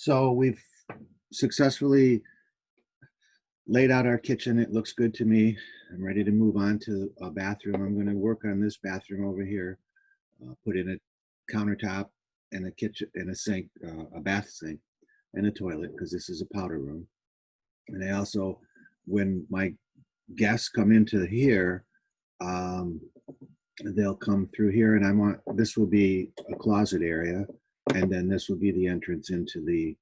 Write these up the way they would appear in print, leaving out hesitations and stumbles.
So we've successfully laid out our kitchen. It looks good to me. I'm ready to move on to a bathroom. I'm going to work on this bathroom over here. Put in a countertop and a kitchen and a sink, a bath sink, and a toilet because this is a powder room. And I also, when my guests come into here, um, they'll come through here, and I want this will be a closet area, and then this will be the entrance into the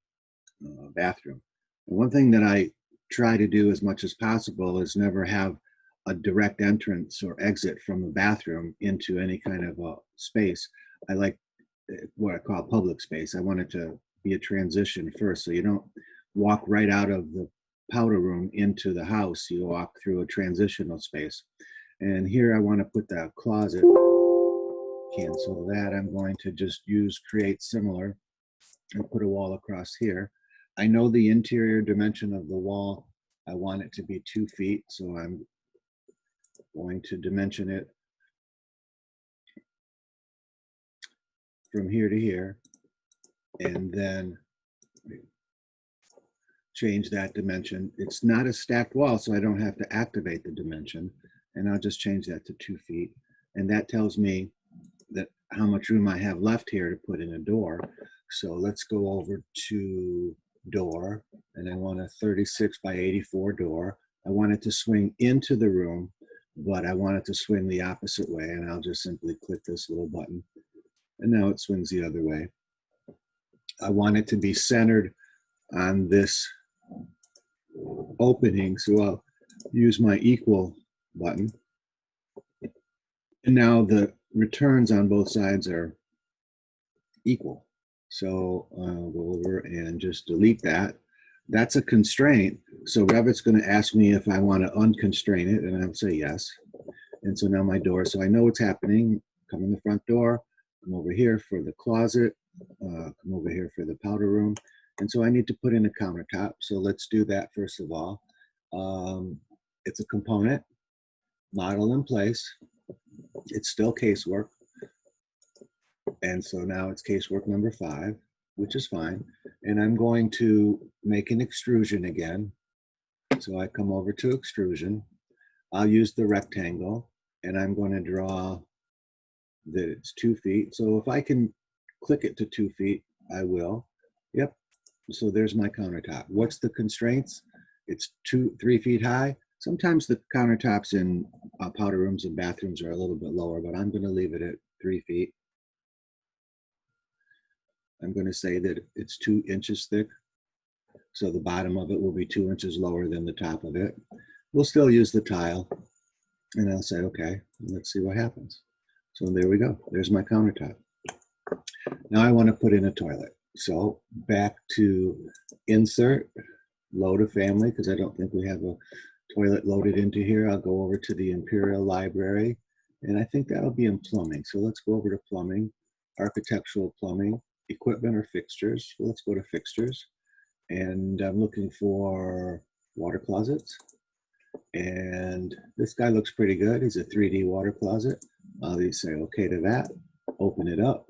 bathroom. And one thing that I try to do as much as possible is never have a direct entrance or exit from the bathroom into any kind of a space. I like what I call public space. I want it to be a transition first, so you don't walk right out of the powder room into the house. You walk through a transitional space. And here I want to put that closet. Cancel that. I'm going to just use create similar and put a wall across here. I know the interior dimension of the wall. I want it to be 2 feet, so I'm going to dimension it from here to here, and then change that dimension. It's not a stacked wall, so I don't have to activate the dimension, and I'll just change that to 2 feet. And that tells me that how much room I have left here to put in a door. So let's go over to door, and I want a 36 by 84 door. I want it to swing into the room, but I want it to swing the opposite way, and I'll just simply click this little button, and now it swings the other way. I want it to be centered on this opening, so I'll use my equal button. And now the returns on both sides are equal. So I'll go over and just delete that. That's a constraint. So Revit's going to ask me if I want to unconstrain it, and I'll say yes. And so now my door, so I know what's happening. Come in the front door, come over here for the closet, come over here for the powder room. And so I need to put in a countertop. So let's do that first of all. It's a component, model in place. It's still casework. And so now it's casework number 5, which is fine. And I'm going to make an extrusion again. So I come over to extrusion. I'll use the rectangle, and I'm going to draw that it's 2 feet. So if I can click it to 2 feet, I will. Yep. So there's my countertop. What's the constraints? It's 3 feet high. Sometimes the countertops in powder rooms and bathrooms are a little bit lower, but I'm going to leave it at 3 feet. I'm going to say that it's 2 inches thick. So the bottom of it will be 2 inches lower than the top of it. We'll still use the tile. And I'll say, okay, let's see what happens. So there we go. There's my countertop. Now I want to put in a toilet. So back to insert, load a family, because I don't think we have a toilet loaded into here. I'll go over to the Imperial Library, and I think that'll be in plumbing. So let's go over to plumbing, architectural plumbing, equipment or fixtures. Well, let's go to fixtures, and I'm looking for water closets. And this guy looks pretty good. He's a 3D water closet. I'll say okay to that, open it up,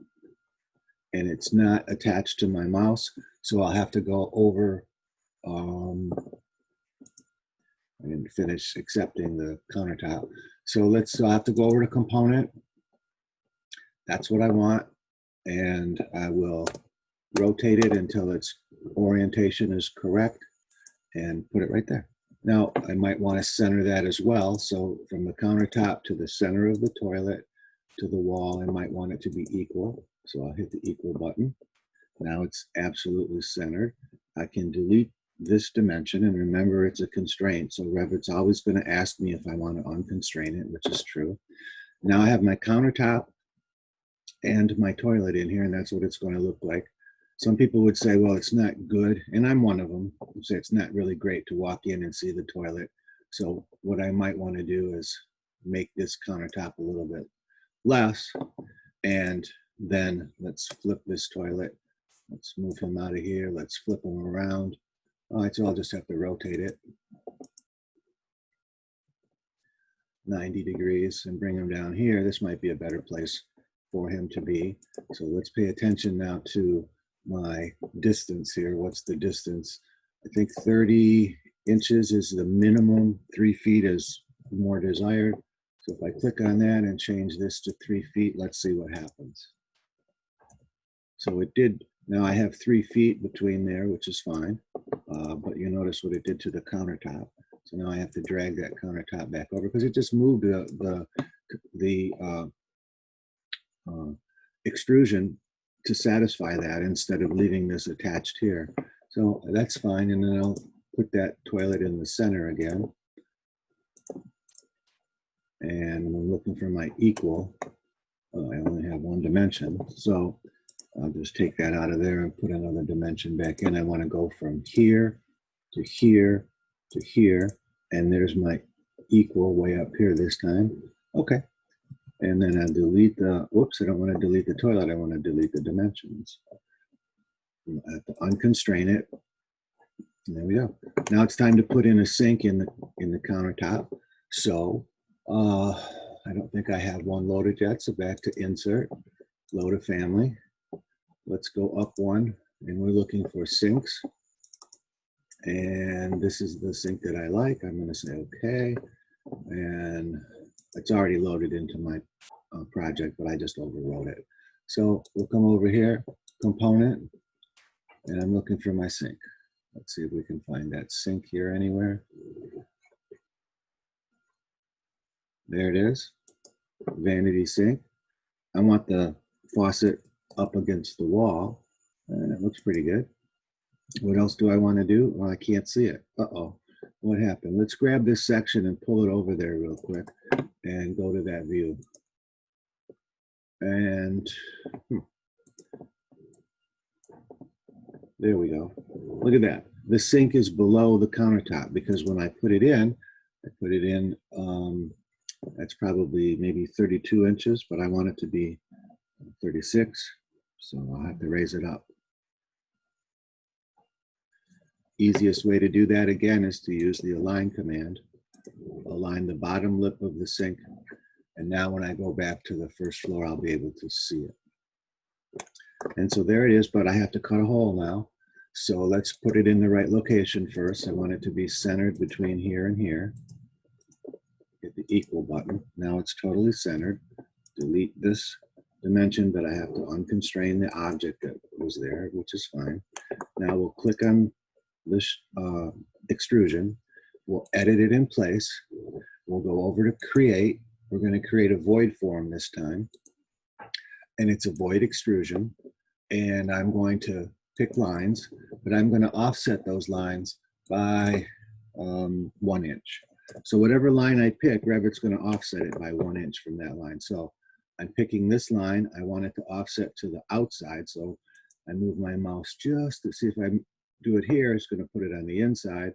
and it's not attached to my mouse, so I'll have to go over and finish accepting the countertop. So I'll have to go over to component. That's what I want, and I will rotate it until its orientation is correct and put it right there. Now, I might want to center that as well. So from the countertop to the center of the toilet to the wall, I might want it to be equal. So I'll hit the equal button. Now it's absolutely centered. I can delete this dimension, and remember it's a constraint. So Revit's always going to ask me if I want to unconstrain it, which is true. Now I have my countertop and my toilet in here, and that's what it's going to look like. Some people would say, well, it's not good, and I'm one of them, say it's not really great to walk in and see the toilet. So what I might want to do is make this countertop a little bit less, and then let's flip this toilet. Let's move him out of here. Let's flip him around. All right, so I'll just have to rotate it 90 degrees and bring him down here. This might be a better place for him to be. So let's pay attention now to my distance here. What's the distance? I think 30 inches is the minimum. 3 feet is more desired. So if I click on that and change this to 3 feet, let's see what happens. So it did. Now I have 3 feet between there, which is fine. But you notice what it did to the countertop. So now I have to drag that countertop back over because it just moved the extrusion to satisfy that instead of leaving this attached here. So that's fine. And then I'll put that toilet in the center again. And I'm looking for my equal. I only have one dimension. So I'll just take that out of there and put another dimension back in. I want to go from here to here to here. And there's my equal way up here this time. Okay. And then I delete the, whoops, I don't want to delete the toilet. I want to delete the dimensions. I have to unconstrain it. And there we go. Now it's time to put in a sink in the countertop. So I don't think I have one loaded yet. So back to insert, load a family. Let's go up one, and we're looking for sinks. And this is the sink that I like. I'm going to say okay. And it's already loaded into my project, but I just overwrote it. So we'll come over here, component, and I'm looking for my sink. Let's see if we can find that sink here anywhere. There it is, vanity sink. I want the faucet up against the wall, and it looks pretty good. What else do I want to do? Well, I can't see it. Uh-oh, what happened? Let's grab this section and pull it over there real quick and go to that view. And there we go. Look at that. The sink is below the countertop because when I put it in, that's probably maybe 32 inches, but I want it to be 36. So I'll have to raise it up. Easiest way to do that again is to use the align command. Align the bottom lip of the sink. And now when I go back to the first floor, I'll be able to see it. And so there it is, but I have to cut a hole now. So let's put it in the right location first. I want it to be centered between here and here. Hit the equal button. Now it's totally centered. Delete this dimension, but I have to unconstrain the object that was there, which is fine. Now we'll click on this extrusion. We'll edit it in place. We'll go over to create. We're going to create a void form this time. And it's a void extrusion. And I'm going to pick lines, but I'm going to offset those lines by 1 inch. So whatever line I pick, Revit's going to offset it by 1 inch from that line. So I'm picking this line. I want it to offset to the outside. So I move my mouse just to see if I do it here, it's going to put it on the inside.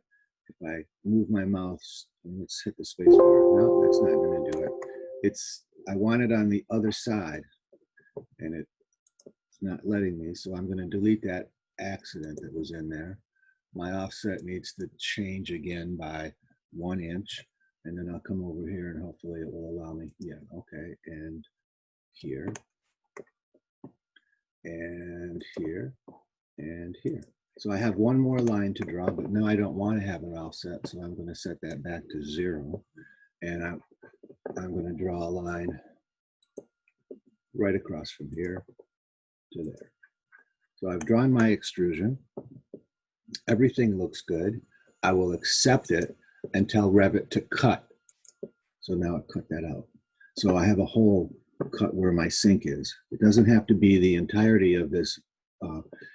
If I move my mouse, let's hit the space bar. No, that's not going to do it. I want it on the other side, and it's not letting me. So I'm going to delete that accident that was in there. My offset needs to change again by 1 inch, and then I'll come over here and hopefully it will allow me. Yeah, okay, and here, and here, and here. So I have one more line to draw, but no, I don't want to have an offset, so I'm going to set that back to 0, and I'm going to draw a line right across from here to there. So I've drawn my extrusion. Everything looks good. I will accept it and tell Revit to cut. So now it cut that out. So I have a hole cut where my sink is. It doesn't have to be the entirety of this.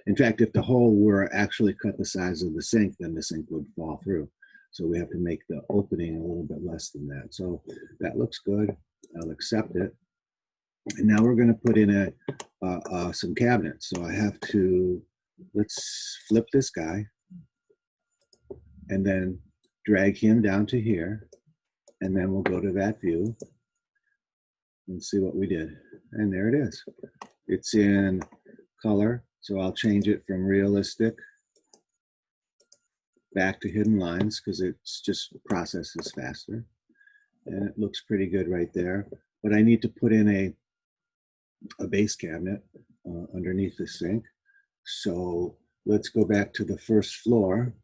In fact, if the hole were actually cut the size of the sink, then the sink would fall through. So we have to make the opening a little bit less than that. So that looks good. I'll accept it. And now we're going to put in some cabinets. So I have to, let's flip this guy and then drag him down to here. And then we'll go to that view and see what we did. And there it is. It's in color. So I'll change it from realistic back to hidden lines because it's just processes faster. And it looks pretty good right there. But I need to put in a base cabinet underneath the sink. So let's go back to the first floor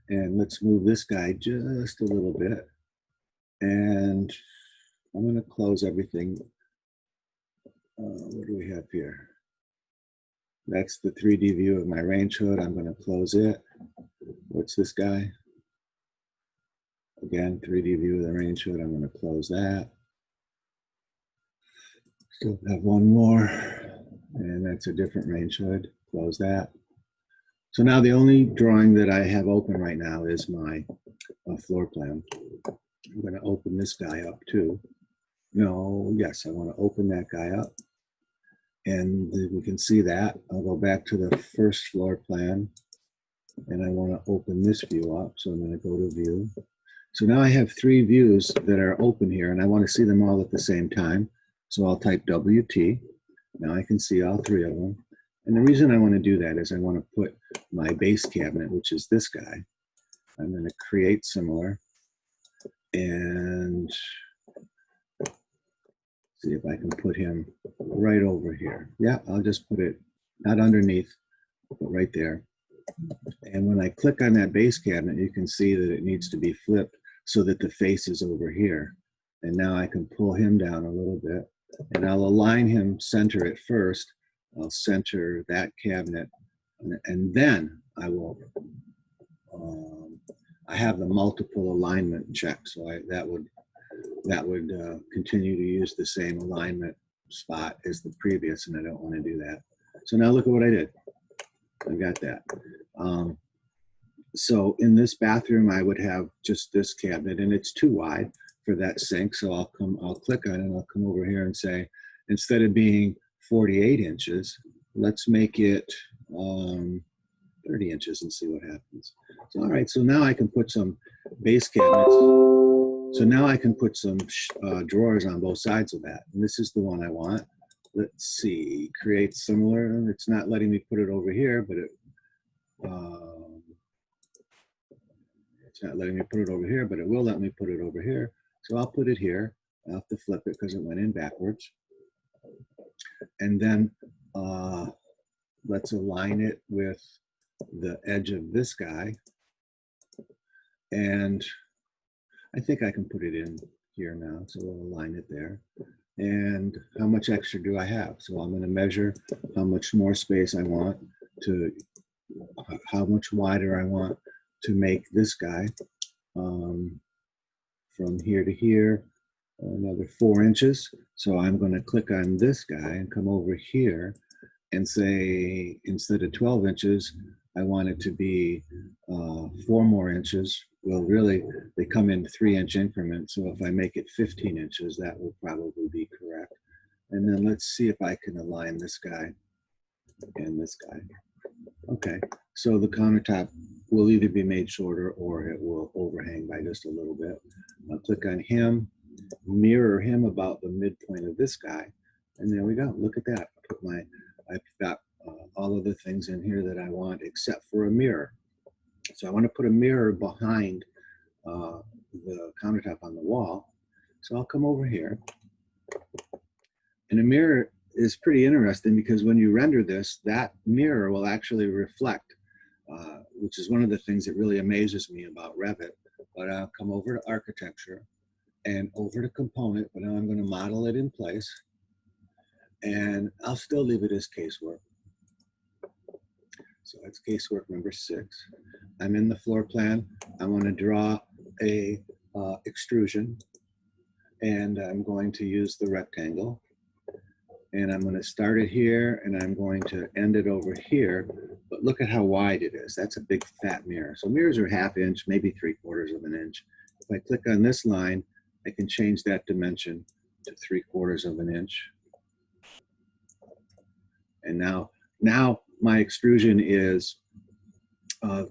and let's move this guy just a little bit. And I'm going to close everything. What do we have here? That's the 3D view of my range hood. I'm going to close it. What's this guy? Again, 3D view of the range hood. I'm going to close that. Still have one more, and that's a different range hood. Close that. So now the only drawing that I have open right now is my floor plan. I'm going to open this guy up too. No, yes, I want to open that guy up. And we can see that. I'll go back to the first floor plan, and I want to open this view up. So I'm going to go to view. So now I have 3 views that are open here, and I want to see them all at the same time. So I'll type WT. Now I can see all 3 of them. And the reason I want to do that is I want to put my base cabinet, which is this guy. I'm going to create similar and see if I can put him right over here. Yeah, I'll just put it not underneath, but right there. And when I click on that base cabinet, you can see that it needs to be flipped so that the face is over here. And now I can pull him down a little bit, and I'll align him center at first. I'll center that cabinet, and then I will, I have the multiple alignment check. So that would continue to use the same alignment spot as the previous, and I don't want to do that. So now look at what I did. I got that. So in this bathroom, I would have just this cabinet, and it's too wide for that sink. So I'll click on it, and I'll come over here and say, instead of being 48 inches, let's make it 30 inches and see what happens. So, all right, so now I can put some base cabinets. So now I can put some drawers on both sides of that. And this is the one I want. Let's see, create similar. It's not letting me put it over here, but it's not letting me put it over here, but it will let me put it over here. So I'll put it here. I'll have to flip it because it went in backwards. And then let's align it with the edge of this guy. And I think I can put it in here now. So we'll align it there. And how much extra do I have? So I'm going to measure how much more space I want to, how much wider I want to make this guy. From here to here, another 4 inches. So I'm going to click on this guy and come over here and say, instead of 12 inches, I want it to be 4 more inches. Well, really, they come in 3-inch increments. So if I make it 15 inches, that will probably be correct. And then let's see if I can align this guy and this guy. Okay, so the countertop will either be made shorter or it will overhang by just a little bit. I'll click on him, mirror him about the midpoint of this guy, and there we go. Look at that. I've got all of the things in here that I want except for a mirror. So I want to put a mirror behind the countertop on the wall. So I'll come over here, and a mirror is pretty interesting because when you render this, that mirror will actually reflect, which is one of the things that really amazes me about Revit. But I'll come over to architecture and over to component, but now I'm going to model it in place, and I'll still leave it as casework. So that's casework number 6. I'm in the floor plan. I want to draw a extrusion, and I'm going to use the rectangle. And I'm going to start it here, and I'm going to end it over here. But look at how wide it is. That's a big fat mirror. So mirrors are 1/2 inch, maybe 3/4 of an inch. If I click on this line, I can change that dimension to 3/4 of an inch. And now my extrusion is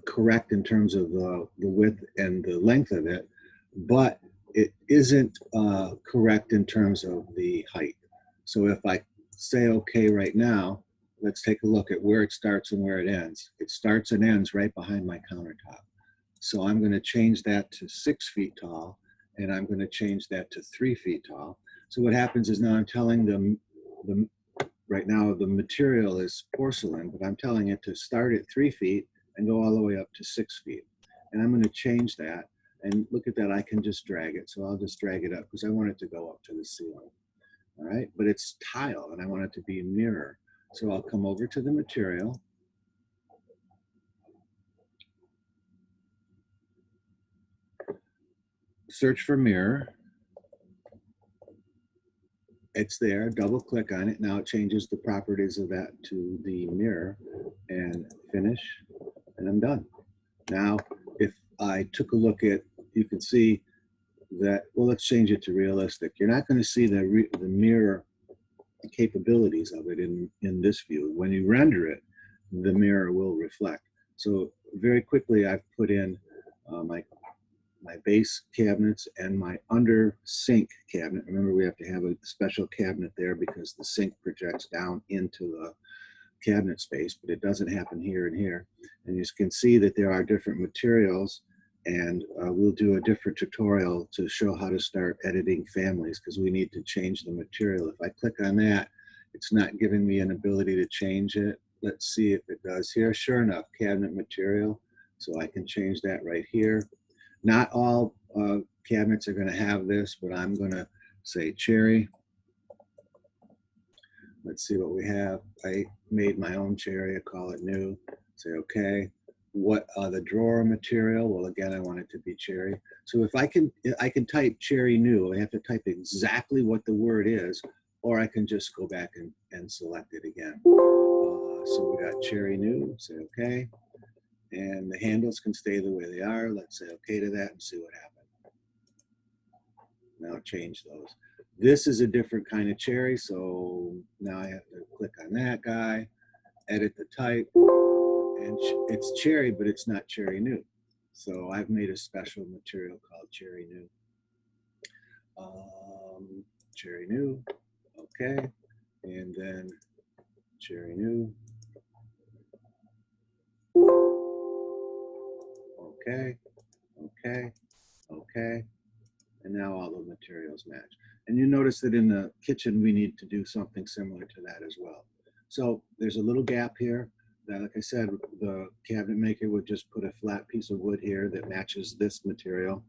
correct in terms of the width and the length of it, but it isn't correct in terms of the height. So if I say okay right now, let's take a look at where it starts and where it ends. It starts and ends right behind my countertop. So I'm going to change that to 6 feet tall, and I'm going to change that to 3 feet tall. So what happens is now I'm telling the right now the material is porcelain, but I'm telling it to start at 3 feet and go all the way up to 6 feet. And I'm going to change that. And look at that, I can just drag it. So I'll just drag it up because I want it to go up to the ceiling. All right, but it's tile and I want it to be mirror. So I'll come over to the material. Search for mirror. It's there, double click on it. Now it changes the properties of that to the mirror and finish, and I'm done. Now, if I took a look at, you can see that, well, let's change it to realistic. You're not going to see the mirror capabilities of it in this view. When you render it, the mirror will reflect. So very quickly, I've put in my base cabinets and my under sink cabinet. Remember, we have to have a special cabinet there because the sink projects down into the cabinet space, but it doesn't happen here and here. And you can see that there are different materials, and we'll do a different tutorial to show how to start editing families because we need to change the material. If I click on that, it's not giving me an ability to change it. Let's see if it does here. Sure enough, cabinet material. So I can change that right here. Not all cabinets are going to have this, but I'm going to say cherry. Let's see what we have. I made my own cherry. I call it new. Say okay. What the drawer material? Well, again, I want it to be cherry. So if I can type cherry new. I have to type exactly what the word is, or I can just go back and select it again. So we got cherry new. Say okay. And the handles can stay the way they are. Let's say okay to that and see what happens. Now change those. This is a different kind of cherry, so now I have to click on that guy, edit the type, and it's cherry, but it's not cherry new. So I've made a special material called cherry new. Cherry new, okay, and then cherry new. Okay, okay, okay, and now all the materials match. And you notice that in the kitchen, we need to do something similar to that as well. So there's a little gap here that, like I said, the cabinet maker would just put a flat piece of wood here that matches this material.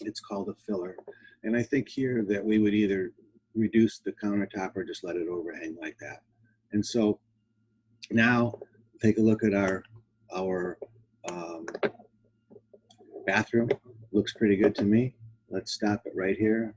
It's called a filler. And I think here that we would either reduce the countertop or just let it overhang like that. And so now take a look at our bathroom. Looks pretty good to me. Let's stop it right here.